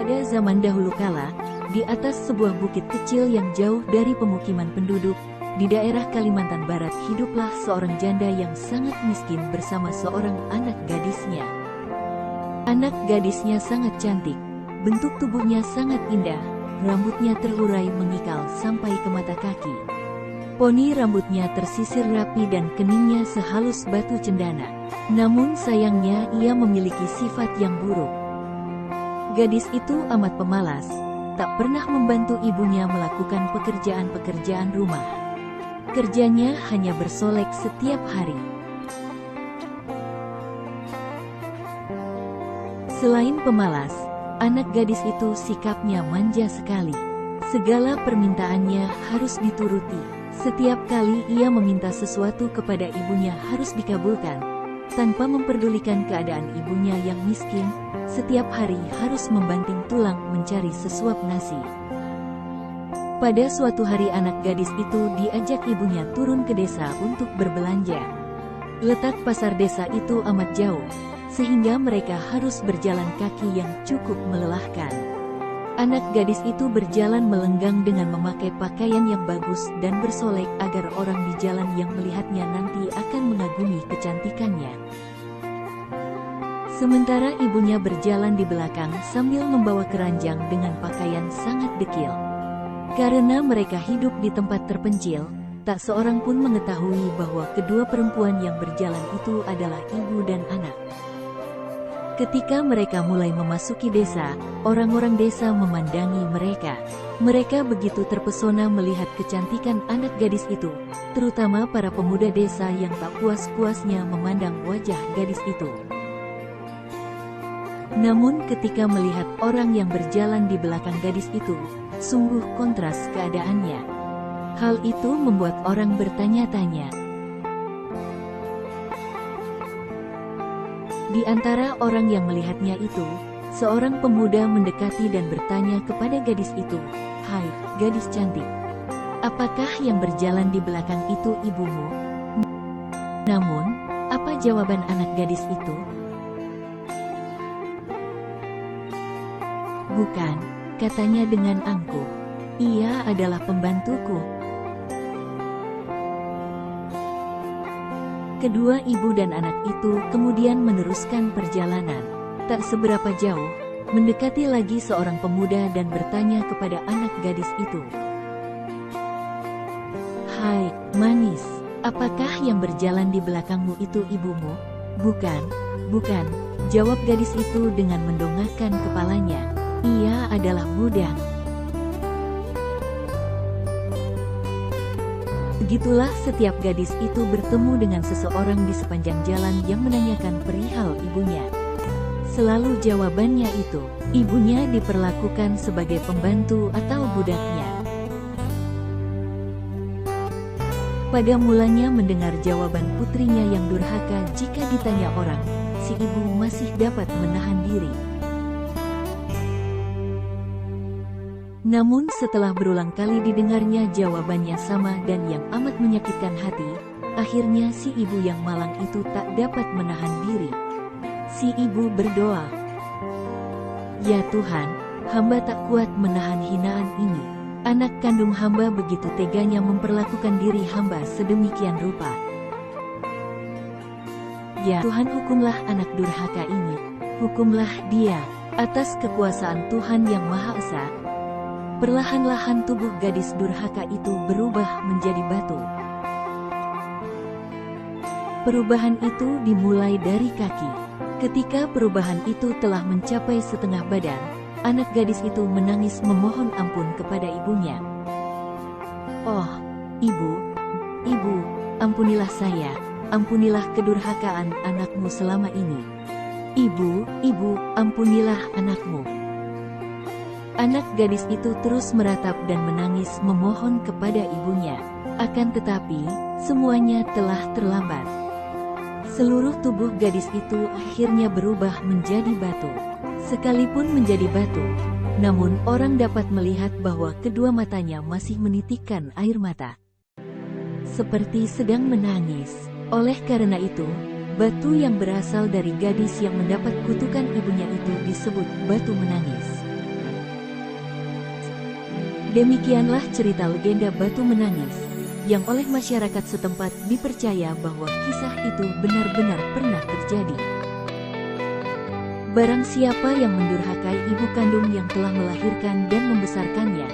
Pada zaman dahulu kala, di atas sebuah bukit kecil yang jauh dari pemukiman penduduk, di daerah Kalimantan Barat hiduplah seorang janda yang sangat miskin bersama seorang anak gadisnya. Anak gadisnya sangat cantik, bentuk tubuhnya sangat indah, rambutnya terurai mengikal sampai ke mata kaki. Poni rambutnya tersisir rapi dan keningnya sehalus batu cendana. Namun sayangnya ia memiliki sifat yang buruk. Gadis itu amat pemalas, tak pernah membantu ibunya melakukan pekerjaan-pekerjaan rumah. Kerjanya hanya bersolek setiap hari. Selain pemalas, anak gadis itu sikapnya manja sekali. Segala permintaannya harus dituruti. Setiap kali ia meminta sesuatu kepada ibunya harus dikabulkan. Tanpa memperdulikan keadaan ibunya yang miskin, setiap hari harus membanting tulang mencari sesuap nasi. Pada suatu hari anak gadis itu diajak ibunya turun ke desa untuk berbelanja. Letak pasar desa itu amat jauh, sehingga mereka harus berjalan kaki yang cukup melelahkan. Anak gadis itu berjalan melenggang dengan memakai pakaian yang bagus dan bersolek agar orang di jalan yang melihatnya nanti akan mengagumi kecantikannya. Sementara ibunya berjalan di belakang sambil membawa keranjang dengan pakaian sangat dekil. Karena mereka hidup di tempat terpencil, tak seorang pun mengetahui bahwa kedua perempuan yang berjalan itu adalah ibu dan anak. Ketika mereka mulai memasuki desa, orang-orang desa memandangi mereka. Mereka begitu terpesona melihat kecantikan anak gadis itu, terutama para pemuda desa yang tak puas-puasnya memandang wajah gadis itu. Namun ketika melihat orang yang berjalan di belakang gadis itu, sungguh kontras keadaannya. Hal itu membuat orang bertanya-tanya. Di antara orang yang melihatnya itu, seorang pemuda mendekati dan bertanya kepada gadis itu, "Hai, gadis cantik, apakah yang berjalan di belakang itu ibumu?" Namun, apa jawaban anak gadis itu? "Bukan," katanya dengan angkuh. "Ia adalah pembantuku." Kedua ibu dan anak itu kemudian meneruskan perjalanan. Tak seberapa jauh, mendekati lagi seorang pemuda dan bertanya kepada anak gadis itu. "Hai, manis, apakah yang berjalan di belakangmu itu ibumu?" "Bukan, bukan," jawab gadis itu dengan mendongakkan kepalanya. "Ia adalah budak." Begitulah setiap gadis itu bertemu dengan seseorang di sepanjang jalan yang menanyakan perihal ibunya. Selalu jawabannya itu, ibunya diperlakukan sebagai pembantu atau budaknya. Pada mulanya mendengar jawaban putrinya yang durhaka jika ditanya orang, si ibu masih dapat menahan diri. Namun setelah berulang kali didengarnya jawabannya sama dan yang amat menyakitkan hati, akhirnya si ibu yang malang itu tak dapat menahan diri. Si ibu berdoa, "Ya Tuhan, hamba tak kuat menahan hinaan ini. Anak kandung hamba begitu teganya memperlakukan diri hamba sedemikian rupa. Ya Tuhan, hukumlah anak durhaka ini, hukumlah dia." Atas kekuasaan Tuhan yang Maha Esa, perlahan-lahan tubuh gadis durhaka itu berubah menjadi batu. Perubahan itu dimulai dari kaki. Ketika perubahan itu telah mencapai setengah badan, anak gadis itu menangis memohon ampun kepada ibunya. "Oh, ibu, ibu, ampunilah saya, ampunilah kedurhakaan anakmu selama ini. Ibu, ibu, ampunilah anakmu." Anak gadis itu terus meratap dan menangis memohon kepada ibunya. Akan tetapi, semuanya telah terlambat. Seluruh tubuh gadis itu akhirnya berubah menjadi batu. Sekalipun menjadi batu, namun orang dapat melihat bahwa kedua matanya masih menitikkan air mata, seperti sedang menangis. Oleh karena itu, batu yang berasal dari gadis yang mendapat kutukan ibunya itu disebut batu menangis. Demikianlah cerita legenda batu menangis, yang oleh masyarakat setempat dipercaya bahwa kisah itu benar-benar pernah terjadi. Barang siapa yang mendurhakai ibu kandung yang telah melahirkan dan membesarkannya,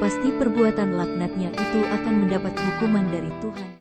pasti perbuatan laknatnya itu akan mendapat hukuman dari Tuhan.